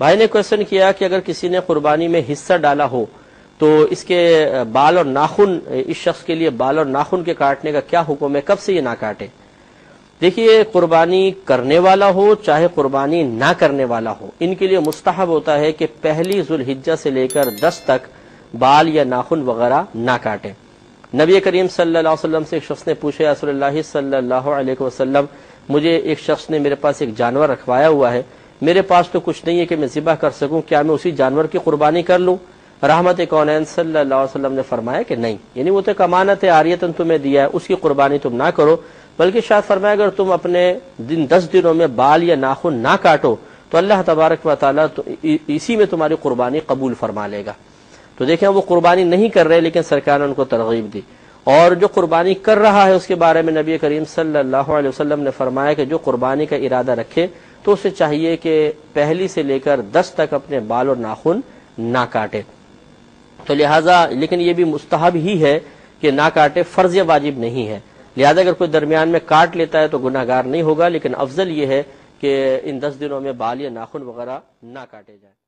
بھائی نے کوشچن کیا کہ اگر کسی نے قربانی میں حصہ ڈالا ہو تو اس کے بال اور ناخن، اس شخص کے لیے بال اور ناخن کے کاٹنے کا کیا حکم ہے، کب سے یہ نہ کاٹے؟ دیکھیے، قربانی کرنے والا ہو چاہے قربانی نہ کرنے والا ہو، ان کے لیے مستحب ہوتا ہے کہ پہلی ذو الحجہ سے لے کر 10 تک بال یا ناخن وغیرہ نہ کاٹیں۔ نبی کریم صلی اللہ علیہ وسلم سے ایک شخص نے پوچھا، یا رسول اللہ صلی اللہ علیہ وسلم، مجھے ایک شخص نے میرے پاس ایک جانور رکھوایا ہوا ہے، میرے پاس تو کچھ نہیں ہے کہ میں ذبح کر سکوں، کیا میں اسی جانور کی قربانی کر لوں؟ رحمت کونین صلی اللہ علیہ وسلم نے فرمایا کہ نہیں، یعنی وہ تو ایک امانت ہے، عاریتاً تمہیں دیا ہے، اس کی قربانی تم نہ کرو، بلکہ شاید فرمایا اگر تم اپنے 10 دنوں میں بال یا ناخن نہ کاٹو تو اللہ تبارک و تعالیٰ اسی میں تمہاری قربانی قبول فرما لے گا۔ تو دیکھیں، وہ قربانی نہیں کر رہے لیکن سرکار نے ان کو ترغیب دی، اور جو قربانی کر رہا ہے اس کے بارے میں نبی کریم صلی اللہ علیہ وسلم نے فرمایا کہ جو قربانی کا ارادہ رکھے تو اسے چاہیے کہ پہلی سے لے کر 10 تک اپنے بال اور ناخن نہ کاٹے۔ تو لہٰذا لیکن یہ بھی مستحب ہی ہے کہ نہ کاٹے، فرض یا واجب نہیں ہے، لہذا اگر کوئی درمیان میں کاٹ لیتا ہے تو گناہ گار نہیں ہوگا، لیکن افضل یہ ہے کہ ان 10 دنوں میں بال یا ناخن وغیرہ نہ کاٹے جائیں۔